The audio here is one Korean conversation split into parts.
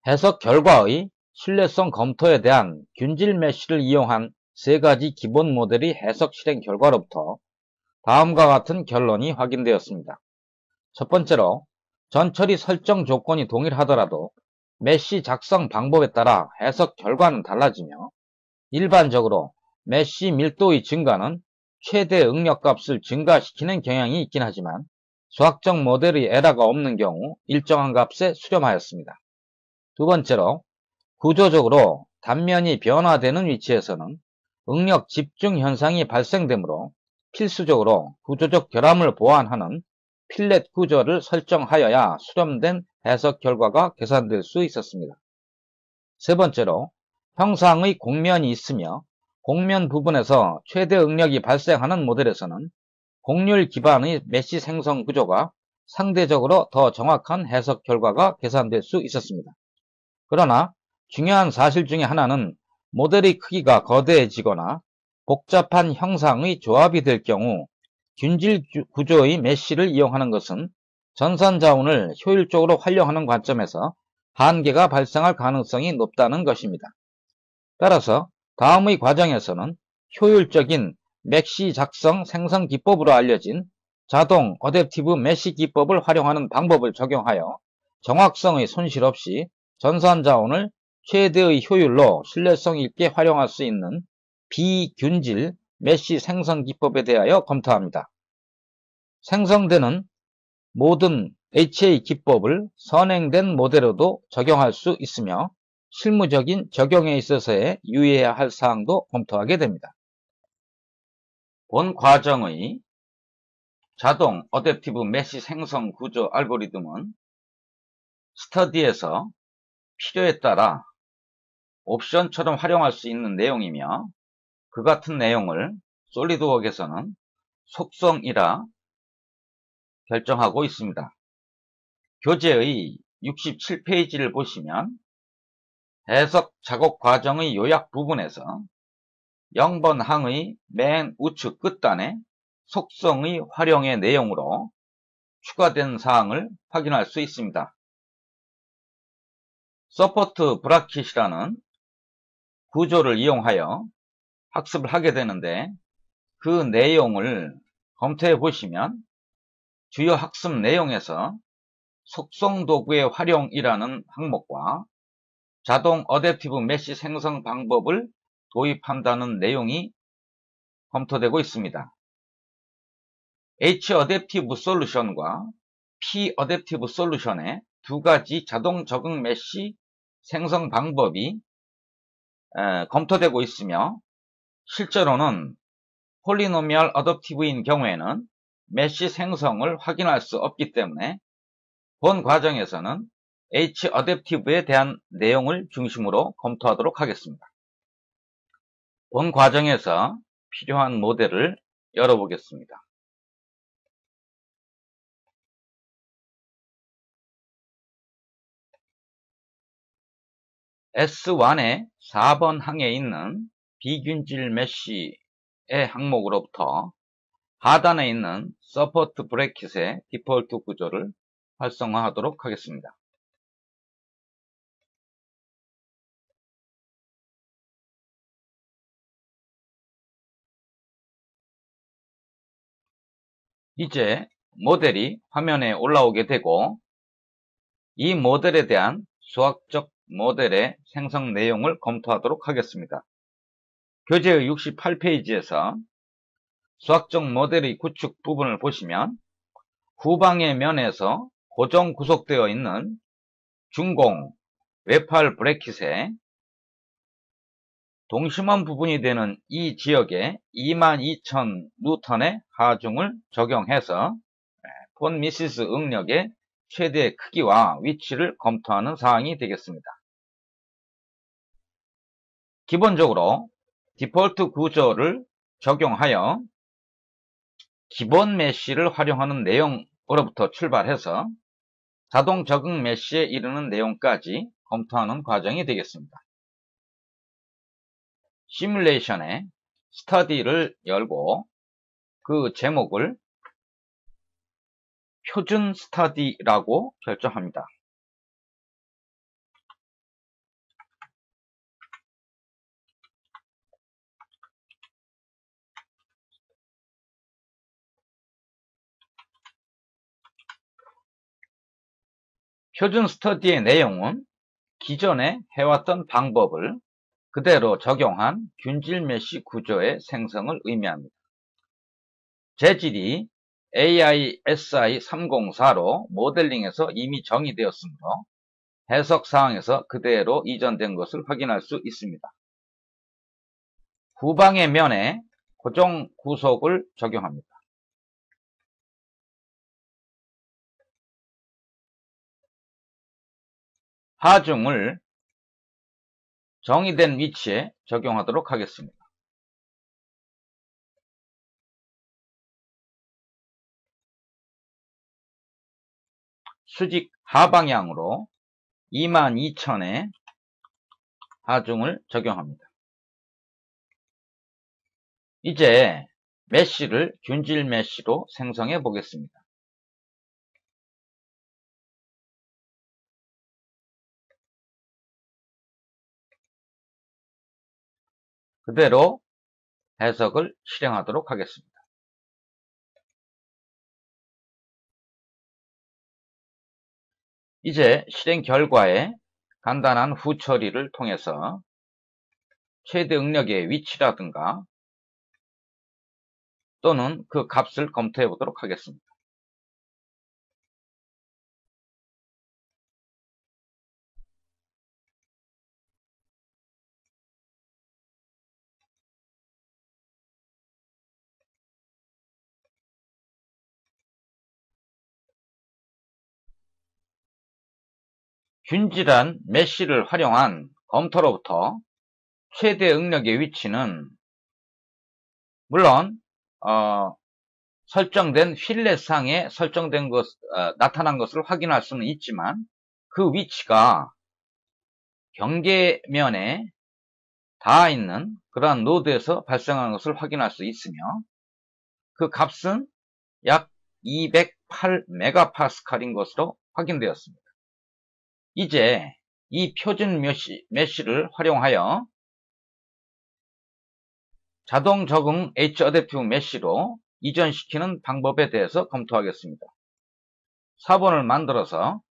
해석 결과의 신뢰성 검토에 대한 균질 메쉬를 이용한 세 가지 기본 모델의 해석 실행 결과로부터 다음과 같은 결론이 확인되었습니다. 첫 번째로, 전처리 설정 조건이 동일하더라도 메쉬 작성 방법에 따라 해석 결과는 달라지며, 일반적으로 메쉬 밀도의 증가는 최대 응력값을 증가시키는 경향이 있긴 하지만 수학적 모델의 에러가 없는 경우 일정한 값에 수렴하였습니다. 두 번째로, 구조적으로 단면이 변화되는 위치에서는 응력 집중 현상이 발생되므로 필수적으로 구조적 결함을 보완하는 필렛 구조를 설정하여야 수렴된 해석 결과가 계산될 수 있었습니다. 세 번째로, 형상의 곡면이 있으며 곡면 부분에서 최대 응력이 발생하는 모델에서는 곡률 기반의 메쉬 생성 구조가 상대적으로 더 정확한 해석 결과가 계산될 수 있었습니다. 그러나 중요한 사실 중에 하나는 모델의 크기가 거대해지거나 복잡한 형상의 조합이 될 경우 균질 구조의 메쉬를 이용하는 것은 전산 자원을 효율적으로 활용하는 관점에서 한계가 발생할 가능성이 높다는 것입니다. 따라서 다음의 과정에서는 효율적인 메쉬 작성 생성 기법으로 알려진 자동 어댑티브 메쉬 기법을 활용하는 방법을 적용하여 정확성의 손실 없이 전산 자원을 최대의 효율로 신뢰성 있게 활용할 수 있는 비균질 메쉬 생성 기법에 대하여 검토합니다. 생성되는 모든 HA 기법을 선행된 모델로도 적용할 수 있으며 실무적인 적용에 있어서의 유의해야 할 사항도 검토하게 됩니다. 본 과정의 자동 어댑티브 메쉬 생성 구조 알고리즘은 스터디에서 필요에 따라 옵션처럼 활용할 수 있는 내용이며, 그 같은 내용을 솔리드웍에서는 속성이라 결정하고 있습니다. 교재의 67페이지를 보시면 해석 작업 과정의 요약 부분에서 0번 항의 맨 우측 끝단에 속성의 활용의 내용으로 추가된 사항을 확인할 수 있습니다. 서포트 브라킷이라는 구조를 이용하여 학습을 하게 되는데, 그 내용을 검토해 보시면 주요 학습 내용에서 속성 도구의 활용이라는 항목과 자동 어댑티브 메쉬 생성 방법을 도입한다는 내용이 검토되고 있습니다. H 어댑티브 솔루션과 P 어댑티브 솔루션의 두 가지 자동 적응 메쉬 생성 방법이 검토되고 있으며, 실제로는 폴리노미얼 어댑티브인 경우에는 메쉬 생성을 확인할 수 없기 때문에 본 과정에서는 H 어댑티브에 대한 내용을 중심으로 검토하도록 하겠습니다. 본 과정에서 필요한 모델을 열어보겠습니다. S1의 4번 항에 있는 비균질 메쉬의 항목으로부터 하단에 있는 서포트 브래킷의 디폴트 구조를 활성화하도록 하겠습니다. 이제 모델이 화면에 올라오게 되고, 이 모델에 대한 수학적 모델의 생성 내용을 검토하도록 하겠습니다. 교재의 68페이지에서 수학적 모델의 구축 부분을 보시면 후방의 면에서 고정 구속되어 있는 중공 외팔 브래킷에 동심원 부분이 되는 이 지역에 22,000N의 하중을 적용해서 폰 미시스 응력의 최대 크기와 위치를 검토하는 사항이 되겠습니다. 기본적으로 디폴트 구조를 적용하여 기본 메쉬를 활용하는 내용으로부터 출발해서 자동 적응 메쉬에 이르는 내용까지 검토하는 과정이 되겠습니다. 시뮬레이션의 스터디를 열고 그 제목을 표준 스터디라고 결정합니다. 표준 스터디의 내용은 기존에 해왔던 방법을 그대로 적용한 균질 메쉬 구조의 생성을 의미합니다. 재질이 AISI304로 모델링에서 이미 정의되었으므로 해석 사항에서 그대로 이전된 것을 확인할 수 있습니다. 후방의 면에 고정 구속을 적용합니다. 하중을 정의된 위치에 적용하도록 하겠습니다. 수직 하방향으로 22,000에 하중을 적용합니다. 이제 메쉬를 균질 메쉬로 생성해 보겠습니다. 그대로 해석을 실행하도록 하겠습니다. 이제 실행 결과에 간단한 후처리를 통해서 최대 응력의 위치라든가 또는 그 값을 검토해 보도록 하겠습니다. 균질한 메쉬를 활용한 검토로부터 최대 응력의 위치는 물론 설정된 휠렛상에 설정된 것, 나타난 것을 확인할 수는 있지만 그 위치가 경계면에 닿아 있는 그러한 노드에서 발생하는 것을 확인할 수 있으며 그 값은 약 208메가파스칼인 것으로 확인되었습니다. 이제 이 표준 메쉬를 활용하여 자동 적응 H어댑티브 메쉬로 이전시키는 방법에 대해서 검토하겠습니다. 사본을 만들어서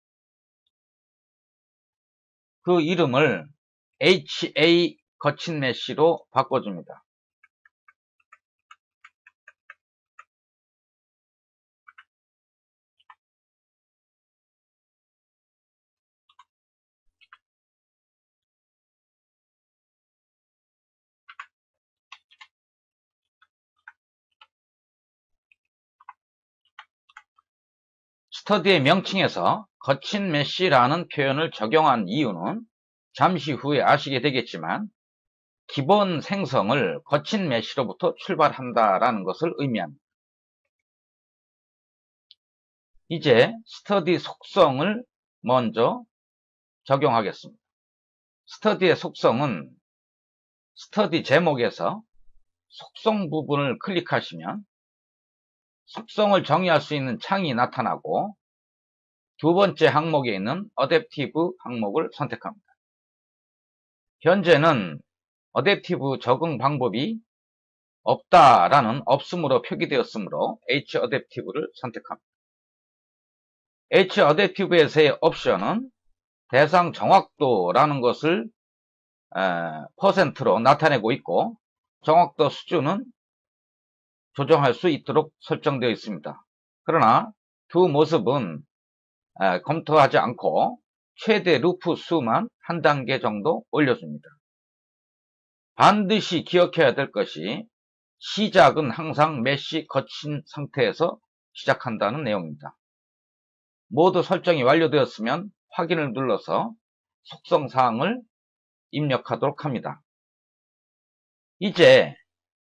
그 이름을 HA 거친 메쉬로 바꿔줍니다. 스터디의 명칭에서 거친 메쉬라는 표현을 적용한 이유는 잠시 후에 아시게 되겠지만 기본 생성을 거친 메쉬로부터 출발한다라는 것을 의미합니다. 이제 스터디 속성을 먼저 적용하겠습니다. 스터디의 속성은 스터디 제목에서 속성 부분을 클릭하시면 속성을 정의할 수 있는 창이 나타나고 두 번째 항목에 있는 어댑티브 항목을 선택합니다. 현재는 어댑티브 적응 방법이 없다라는 없음으로 표기되었으므로 H어댑티브를 선택합니다. H어댑티브에서의 옵션은 대상 정확도라는 것을 퍼센트로 나타내고 있고 정확도 수준은 조정할 수 있도록 설정되어 있습니다. 그러나 두 모습은 검토하지 않고 최대 루프 수만 한 단계 정도 올려줍니다. 반드시 기억해야 될 것이 시작은 항상 메쉬 거친 상태에서 시작한다는 내용입니다. 모두 설정이 완료되었으면 확인을 눌러서 속성사항을 입력하도록 합니다. 이제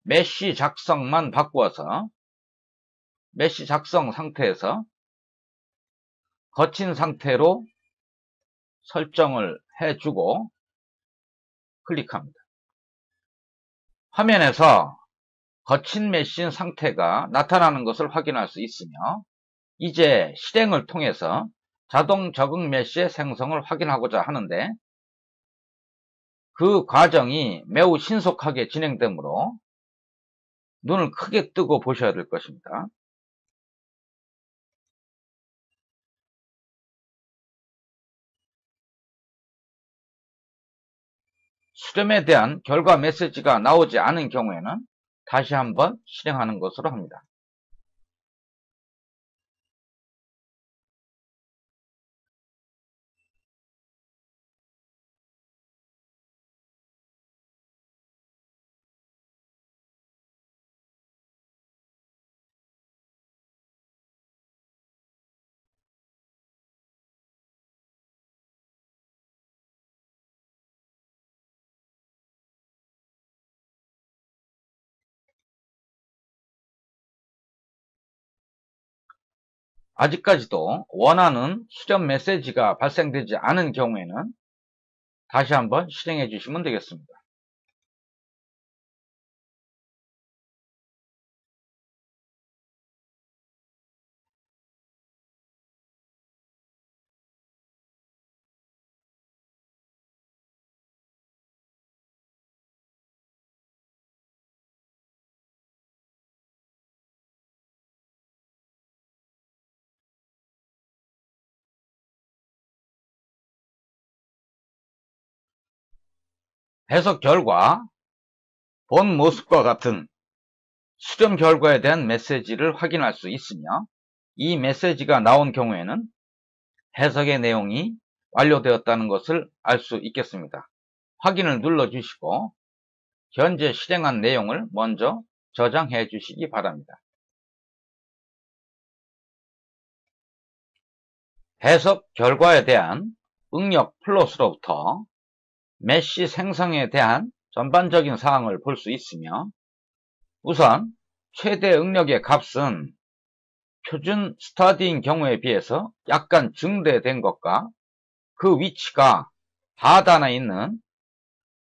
메쉬 작성만 바꾸어서 메쉬 작성 상태에서 거친 상태로 설정을 해주고 클릭합니다. 화면에서 거친 메쉬 상태가 나타나는 것을 확인할 수 있으며 이제 실행을 통해서 자동 적응 메쉬의 생성을 확인하고자 하는데 그 과정이 매우 신속하게 진행되므로 눈을 크게 뜨고 보셔야 될 것입니다. 수렴에 대한 결과 메시지가 나오지 않은 경우에는 다시 한번 실행하는 것으로 합니다. 아직까지도 원하는 수렴 메시지가 발생되지 않은 경우에는 다시 한번 실행해 주시면 되겠습니다. 해석 결과, 본 모습과 같은 수렴 결과에 대한 메시지를 확인할 수 있으며, 이 메시지가 나온 경우에는 해석의 내용이 완료되었다는 것을 알 수 있겠습니다. 확인을 눌러주시고 현재 실행한 내용을 먼저 저장해 주시기 바랍니다. 해석 결과에 대한 응력 플러스로부터 메시 생성에 대한 전반적인 사항을 볼 수 있으며, 우선 최대 응력의 값은 표준 스터디인 경우에 비해서 약간 증대된 것과 그 위치가 하단에 있는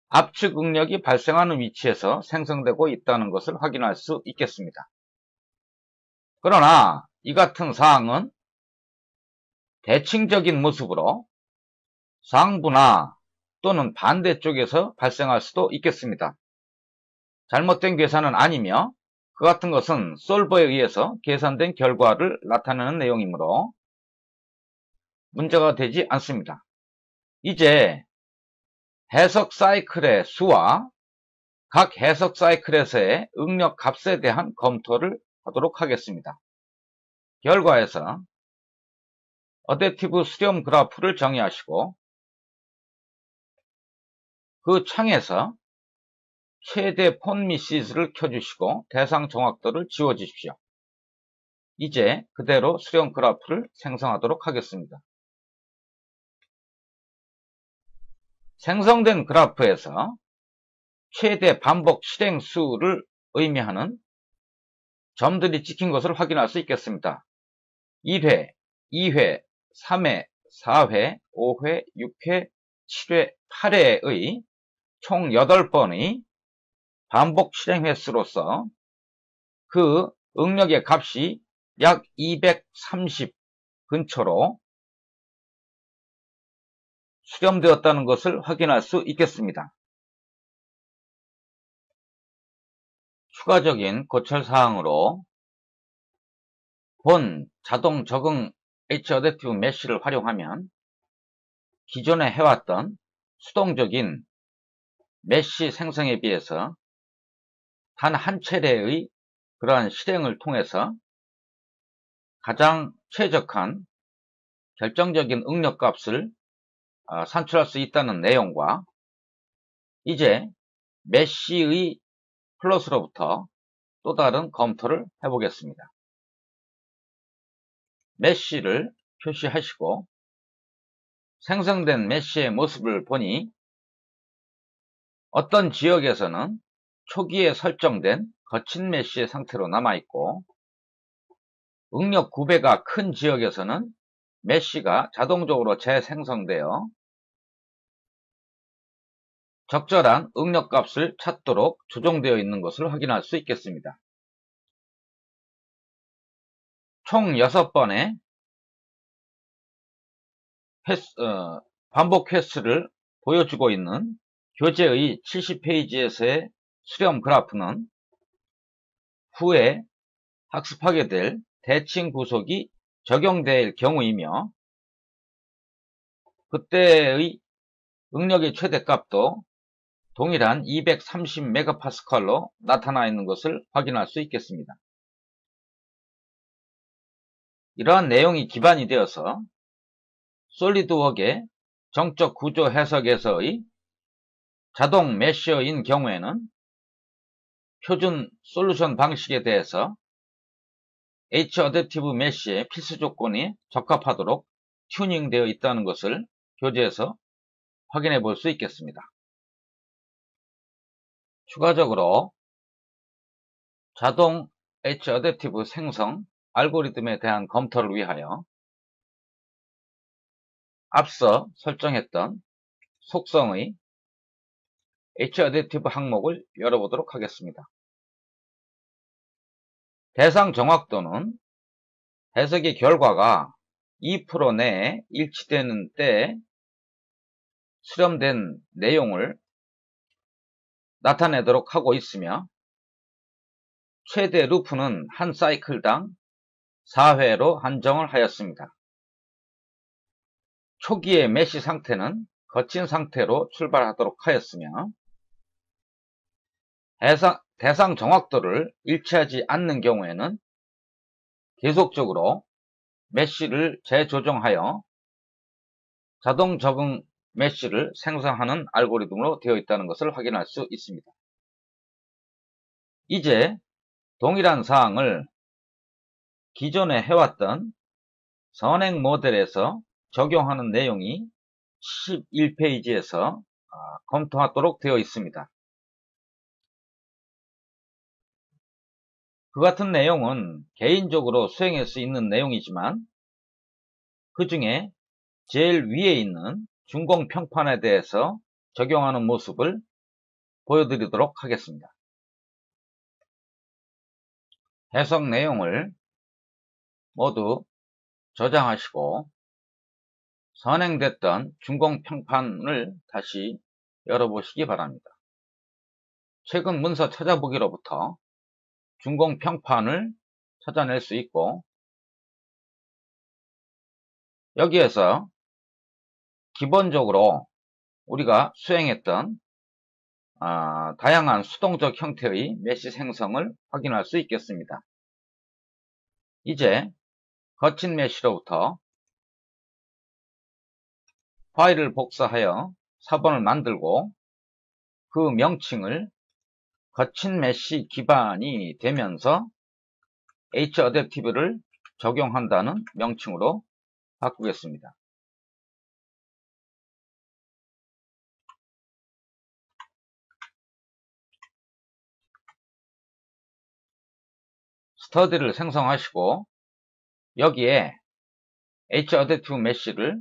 압축 응력이 발생하는 위치에서 생성되고 있다는 것을 확인할 수 있겠습니다. 그러나 이 같은 사항은 대칭적인 모습으로 상부나 또는 반대쪽에서 발생할 수도 있겠습니다. 잘못된 계산은 아니며 그 같은 것은 솔버에 의해서 계산된 결과를 나타내는 내용이므로 문제가 되지 않습니다. 이제 해석 사이클의 수와 각 해석 사이클에서의 응력 값에 대한 검토를 하도록 하겠습니다. 결과에서 어댑티브 수렴 그래프를 정의하시고 그 창에서 최대 폰 미시즈를 켜주시고 대상 정확도를 지워주십시오. 이제 그대로 수렴 그래프를 생성하도록 하겠습니다. 생성된 그래프에서 최대 반복 실행 수를 의미하는 점들이 찍힌 것을 확인할 수 있겠습니다. 1회, 2회, 3회, 4회, 5회, 6회, 7회, 8회의 총 8번의 반복 실행 횟수로서 그 응력의 값이 약 230 근처로 수렴되었다는 것을 확인할 수 있겠습니다. 추가적인 고찰사항으로 본 자동 적응 H-어댑티브 메쉬를 활용하면 기존에 해왔던 수동적인 메쉬 생성에 비해서 단 한 차례의 그러한 실행을 통해서 가장 최적한 결정적인 응력 값을 산출할 수 있다는 내용과, 이제 메쉬의 플러스로부터 또 다른 검토를 해보겠습니다. 메쉬를 표시하시고 생성된 메쉬의 모습을 보니 어떤 지역에서는 초기에 설정된 거친 메쉬의 상태로 남아있고, 응력 9배가 큰 지역에서는 메쉬가 자동적으로 재생성되어 적절한 응력 값을 찾도록 조정되어 있는 것을 확인할 수 있겠습니다. 총 6번의 반복 횟수를 보여주고 있는 교재의 70페이지에서의 수렴 그래프는 후에 학습하게 될 대칭 구속이 적용될 경우이며, 그때의 응력의 최대값도 동일한 230메가파스칼로 나타나 있는 것을 확인할 수 있겠습니다. 이러한 내용이 기반이 되어서 솔리드웍의 정적 구조 해석에서의 자동 메셔인 경우에는 표준 솔루션 방식에 대해서 H-어댑티브 메쉬의 필수 조건이 적합하도록 튜닝되어 있다는 것을 교재에서 확인해 볼 수 있겠습니다. 추가적으로 자동 H-어댑티브 생성 알고리즘에 대한 검토를 위하여 앞서 설정했던 속성의 H-어댑티브 항목을 열어보도록 하겠습니다. 대상 정확도는 해석의 결과가 2% 내에 일치되는 때에 수렴된 내용을 나타내도록 하고 있으며 최대 루프는 한 사이클당 4회로 한정을 하였습니다. 초기의 메쉬 상태는 거친 상태로 출발하도록 하였으며 대상 정확도를 일치하지 않는 경우에는 계속적으로 메쉬를 재조정하여 자동 적응 메쉬를 생성하는 알고리즘으로 되어 있다는 것을 확인할 수 있습니다. 이제 동일한 사항을 기존에 해왔던 선행 모델에서 적용하는 내용이 11페이지에서 검토하도록 되어 있습니다. 그 같은 내용은 개인적으로 수행할 수 있는 내용이지만 그 중에 제일 위에 있는 준공평판에 대해서 적용하는 모습을 보여드리도록 하겠습니다. 해석 내용을 모두 저장하시고 선행됐던 준공평판을 다시 열어보시기 바랍니다. 최근 문서 찾아보기로부터 준공평판을 찾아낼 수 있고 여기에서 기본적으로 우리가 수행했던 다양한 수동적 형태의 메쉬 생성을 확인할 수 있겠습니다. 이제 거친 메쉬로부터 파일을 복사하여 사본을 만들고 그 명칭을 거친 메쉬 기반이 되면서 H-어댑티브를 적용한다는 명칭으로 바꾸겠습니다. 스터디를 생성하시고 여기에 H-어댑티브 메쉬를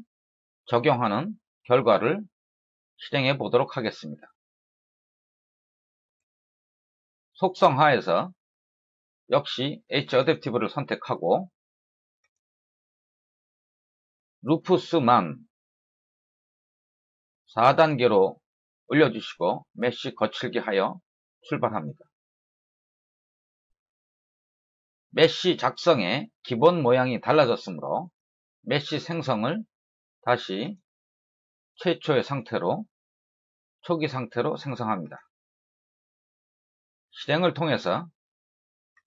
적용하는 결과를 실행해 보도록 하겠습니다. 속성하에서 역시 H-어댑티브를 선택하고 루프 수만 4단계로 올려주시고 메쉬 거칠게 하여 출발합니다. 메쉬 작성의 기본 모양이 달라졌으므로 메쉬 생성을 다시 최초의 상태로 초기 상태로 생성합니다. 실행을 통해서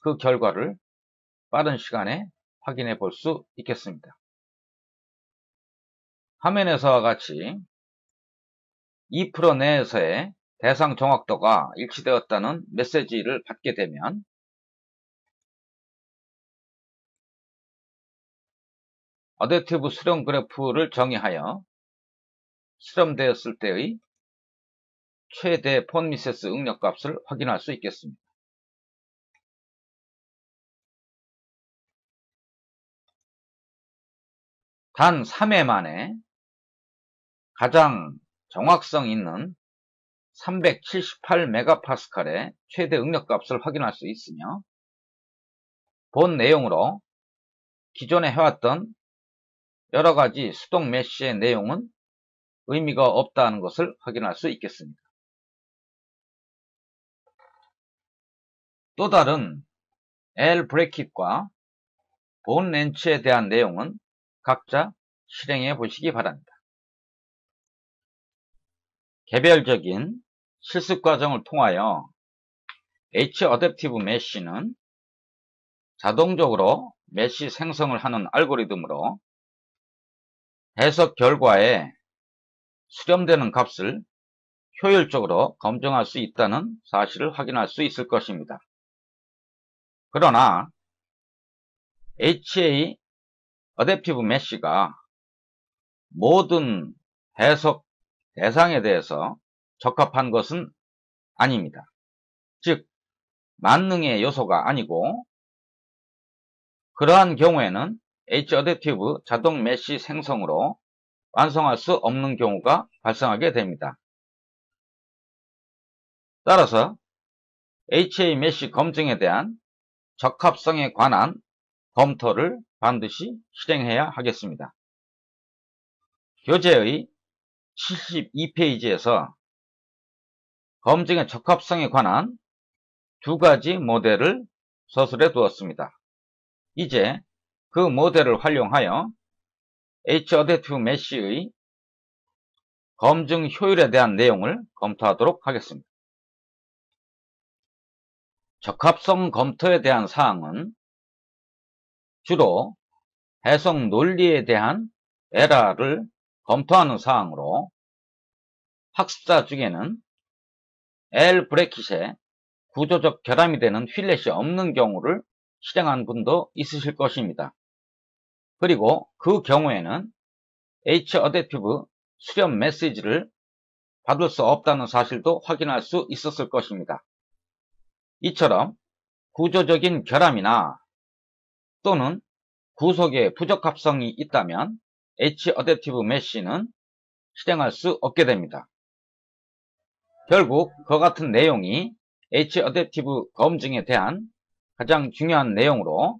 그 결과를 빠른 시간에 확인해 볼 수 있겠습니다. 화면에서와 같이 2% 내에서의 대상 정확도가 일치되었다는 메시지를 받게 되면 어댑티브 수렴 그래프를 정의하여 수렴되었을 때의 최대 폰 미세스 응력값을 확인할 수 있겠습니다. 단 3회 만에 가장 정확성 있는 378메가파스칼의 최대 응력값을 확인할 수 있으며 본 내용으로 기존에 해왔던 여러가지 수동 메쉬의 내용은 의미가 없다는 것을 확인할 수 있겠습니다. 또 다른 L 브래킷과 본 렌치에 대한 내용은 각자 실행해 보시기 바랍니다. 개별적인 실습 과정을 통하여 H어댑티브 메쉬는 자동적으로 메쉬 생성을 하는 알고리즘으로 해석 결과에 수렴되는 값을 효율적으로 검증할 수 있다는 사실을 확인할 수 있을 것입니다. 그러나 HA 어댑티브 메쉬가 모든 해석 대상에 대해서 적합한 것은 아닙니다. 즉, 만능의 요소가 아니고 그러한 경우에는 H어댑티브 자동 메쉬 생성으로 완성할 수 없는 경우가 발생하게 됩니다. 따라서 HA 메쉬 검증에 대한 적합성에 관한 검토를 반드시 실행해야 하겠습니다. 교재의 72페이지에서 검증의 적합성에 관한 두 가지 모델을 서술해 두었습니다. 이제 그 모델을 활용하여 H어댑티브 메쉬의 검증 효율에 대한 내용을 검토하도록 하겠습니다. 적합성 검토에 대한 사항은 주로 해석 논리에 대한 에러를 검토하는 사항으로 학습자 중에는 L 브래킷에 구조적 결함이 되는 휠렛이 없는 경우를 실행한 분도 있으실 것입니다. 그리고 그 경우에는 H어댑티브 수렴 메시지를 받을 수 없다는 사실도 확인할 수 있었을 것입니다. 이처럼 구조적인 결함이나 또는 구속의 부적합성이 있다면 H어댑티브 메쉬는 실행할 수 없게 됩니다. 결국 그와 같은 내용이 H어댑티브 검증에 대한 가장 중요한 내용으로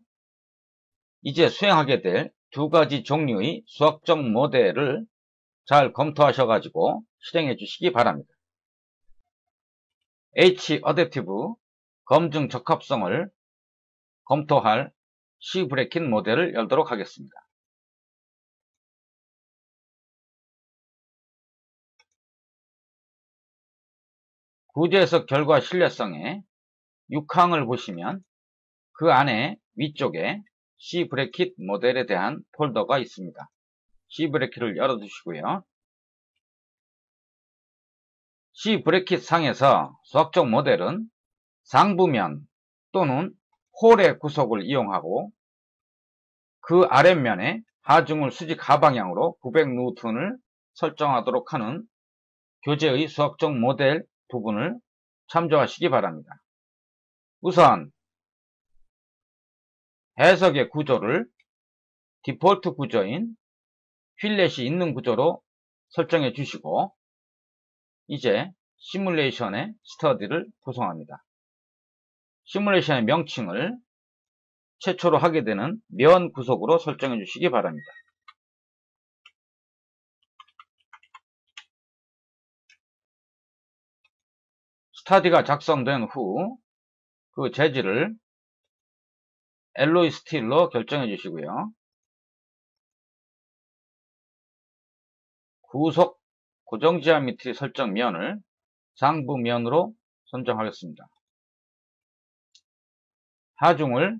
이제 수행하게 될 두 가지 종류의 수학적 모델을 잘 검토하셔가지고 실행해 주시기 바랍니다. H어댑티브 검증 적합성을 검토할 C 브래킷 모델을 열도록 하겠습니다. 구조해석 결과 신뢰성의 6항을 보시면 그 안에 위쪽에 C 브래킷 모델에 대한 폴더가 있습니다. C 브래킷을 열어두시고요. C 브래킷 상에서 수학적 모델은 상부면 또는 홀의 구속을 이용하고 그 아랫면에 하중을 수직 하방향으로 900N을 설정하도록 하는 교재의 수학적 모델 부분을 참조하시기 바랍니다. 우선 해석의 구조를 디폴트 구조인 휠렛이 있는 구조로 설정해 주시고 이제 시뮬레이션의 스터디를 구성합니다. 시뮬레이션의 명칭을 최초로 하게 되는 면 구속으로 설정해 주시기 바랍니다. 스터디가 작성된 후 그 재질을 알로이 스틸로 결정해 주시고요. 구속 고정 지오메트리 설정 면을 상부면으로 선정하겠습니다. 하중을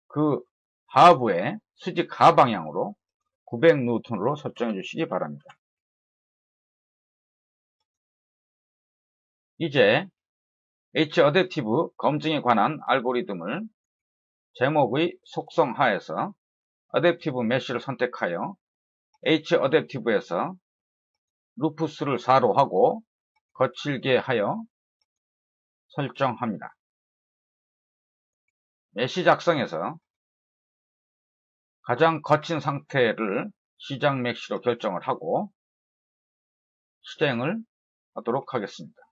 그 하부의 수직 하방향으로 900N으로 설정해 주시기 바랍니다. 이제 H어댑티브 검증에 관한 알고리즘을 제목의 속성 하에서 어댑티브 메쉬를 선택하여 H어댑티브에서 루프수를 4로 하고 거칠게 하여 설정합니다. 메쉬 작성에서 가장 거친 상태를 시작 메쉬로 결정을 하고 실행을 하도록 하겠습니다.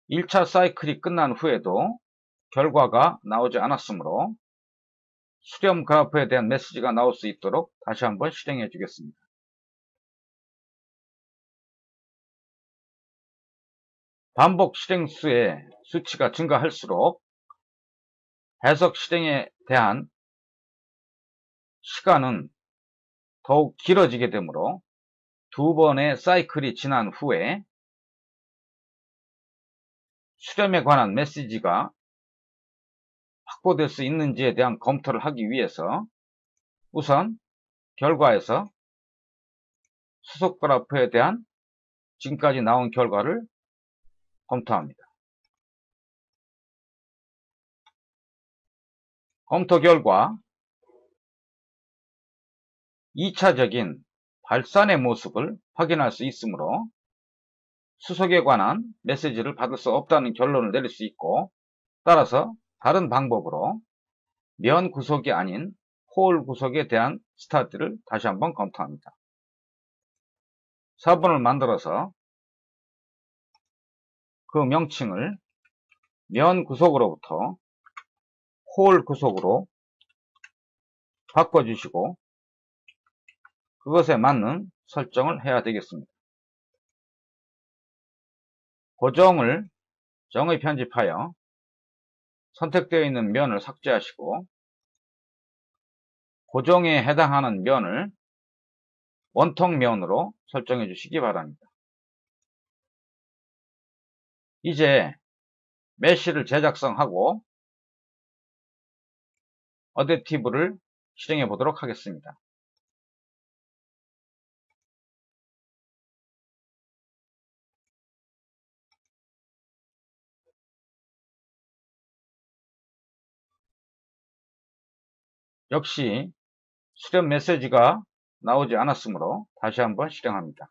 (1차) 사이클이 끝난 후에도 결과가 나오지 않았으므로 수렴 그래프에 대한 메시지가 나올 수 있도록 다시 한번 실행해 주겠습니다. 반복 실행 수의 수치가 증가할수록 해석 실행에 대한 시간은 더욱 길어지게 되므로 두 번의 사이클이 지난 후에 수렴에 관한 메시지가 확보될 수 있는지에 대한 검토를 하기 위해서 우선 결과에서 수속 그래프에 대한 지금까지 나온 결과를 검토합니다. 검토 결과 2차적인 발산의 모습을 확인할 수 있으므로 수속에 관한 메시지를 받을 수 없다는 결론을 내릴 수 있고, 따라서 다른 방법으로 면 구속이 아닌 홀 구속에 대한 스타디를 다시 한번 검토합니다. 4번을 만들어서 그 명칭을 면 구속으로부터 홀 구속으로 바꿔주시고 그것에 맞는 설정을 해야 되겠습니다. 고정을 정의 편집하여 선택되어 있는 면을 삭제하시고 고정에 해당하는 면을 원통면으로 설정해 주시기 바랍니다. 이제 메쉬를 재작성하고 어댑티브를 실행해 보도록 하겠습니다. 역시 수렴 메시지가 나오지 않았으므로 다시 한번 실행합니다.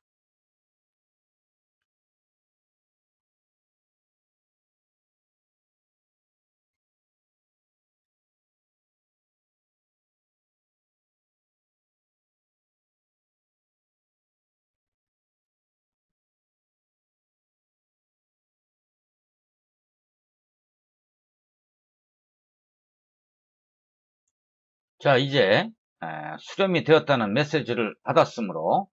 자, 이제 수렴이 되었다는 메시지를 받았으므로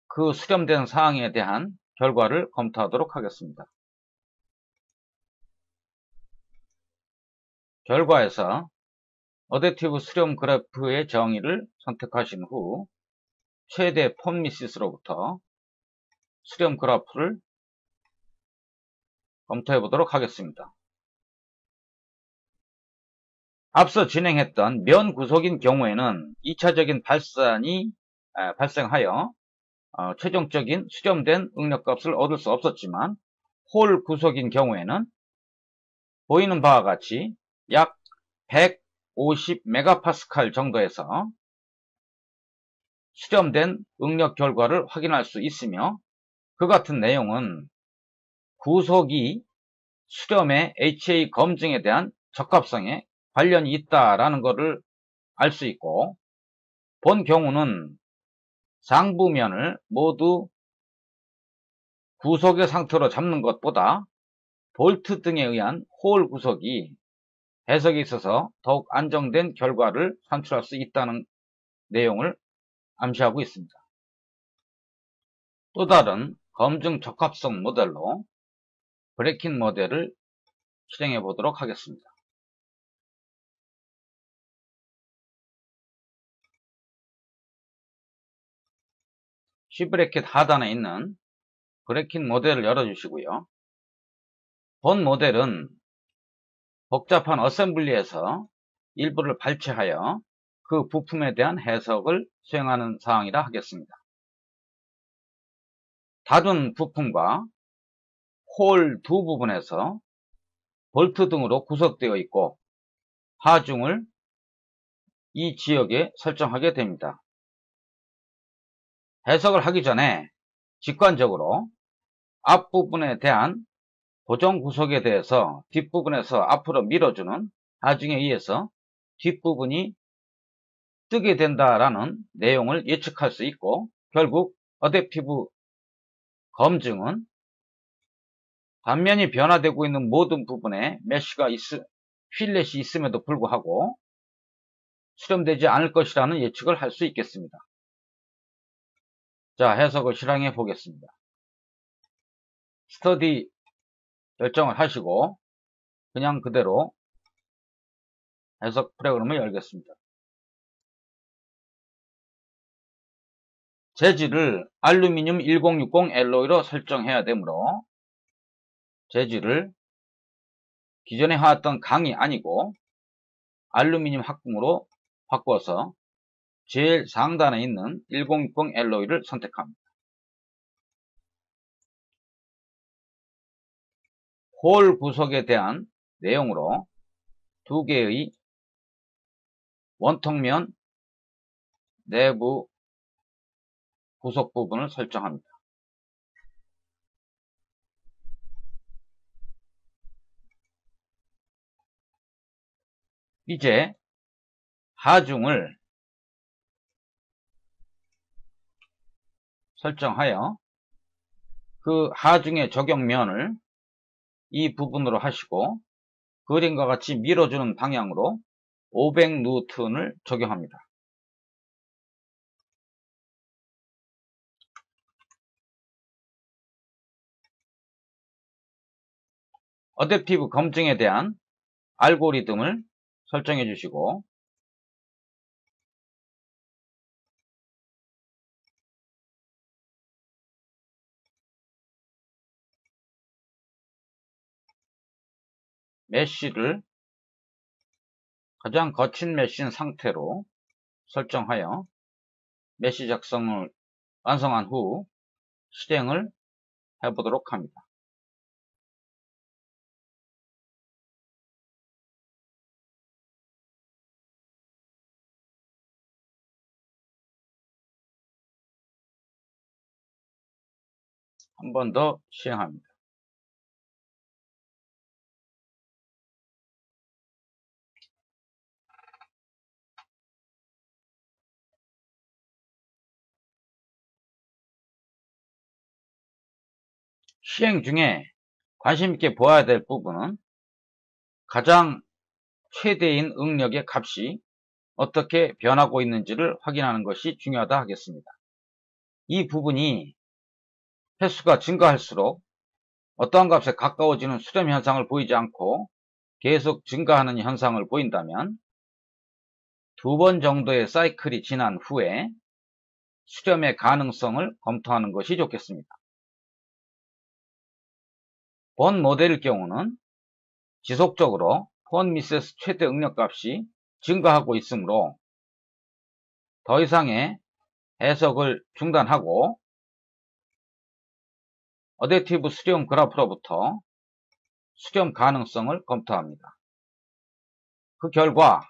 그 수렴된 사항에 대한 결과를 검토하도록 하겠습니다. 결과에서 어댑티브 수렴 그래프의 정의를 선택하신 후 최대 폰미시스로부터 수렴 그래프를 검토해 보도록 하겠습니다. 앞서 진행했던 면 구속인 경우에는 2차적인 발산이 발생하여 최종적인 수렴된 응력값을 얻을 수 없었지만 홀 구속인 경우에는 보이는 바와 같이 약 150메가파스칼 정도에서 수렴된 응력 결과를 확인할 수 있으며 그 같은 내용은 구속이 수렴의 HA 검증에 대한 적합성에 관련이 있다라는 것을 알 수 있고, 본 경우는 상부면을 모두 구속의 상태로 잡는 것보다 볼트 등에 의한 홀 구속이 해석에 있어서 더욱 안정된 결과를 산출할 수 있다는 내용을 암시하고 있습니다. 또 다른 검증 적합성 모델로 브레이킹 모델을 실행해 보도록 하겠습니다. C브래킷 하단에 있는 브레이킹 모델을 열어주시고요. 본 모델은 복잡한 어셈블리에서 일부를 발췌하여 그 부품에 대한 해석을 수행하는 사항이라 하겠습니다. 다른 부품과 홀 두 부분에서 볼트 등으로 구성되어 있고 하중을 이 지역에 설정하게 됩니다. 해석을 하기 전에 직관적으로 앞부분에 대한 고정 구석에 대해서 뒷부분에서 앞으로 밀어주는 하중에 의해서 뒷부분이 뜨게 된다라는 내용을 예측할 수 있고, 결국 어댑티브 검증은 단면이 변화되고 있는 모든 부분에 휠렛이 있음에도 불구하고 수렴되지 않을 것이라는 예측을 할 수 있겠습니다. 자, 해석을 실행해 보겠습니다. 스터디 결정을 하시고 그냥 그대로 해석 프로그램을 열겠습니다. 재질을 알루미늄 1060 알로이로 설정해야 되므로 재질을 기존에 해왔던 강이 아니고 알루미늄 합금으로 바꿔서 제일 상단에 있는 1060 알로이를 선택합니다. 홀 구석에 대한 내용으로 두 개의 원통면 내부 구석 부분을 설정합니다. 이제 하중을 설정하여 그 하중의 적용면을 이 부분으로 하시고 그림과 같이 밀어주는 방향으로 500N을 적용합니다. 어댑티브 검증에 대한 알고리즘을 설정해 주시고 메쉬를 가장 거친 메쉬인 상태로 설정하여 메쉬 작성을 완성한 후 실행을 해보도록 합니다. 한 번 더 시행합니다. 시행 중에 관심있게 보아야 될 부분은 가장 최대인 응력의 값이 어떻게 변하고 있는지를 확인하는 것이 중요하다 하겠습니다. 이 부분이 횟수가 증가할수록 어떠한 값에 가까워지는 수렴 현상을 보이지 않고 계속 증가하는 현상을 보인다면 두 번 정도의 사이클이 지난 후에 수렴의 가능성을 검토하는 것이 좋겠습니다. 본 모델일 경우는 지속적으로 폰 미세스 최대 응력값이 증가하고 있으므로 더 이상의 해석을 중단하고 어댑티브 수렴 그래프로부터 수렴 가능성을 검토합니다. 그 결과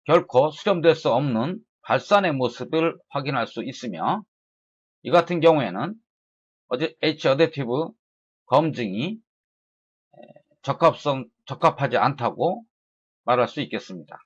결코 수렴될 수 없는 발산의 모습을 확인할 수 있으며 이 같은 경우에는 H 어댑티브 검증이 적합하지 않다고 말할 수 있겠습니다.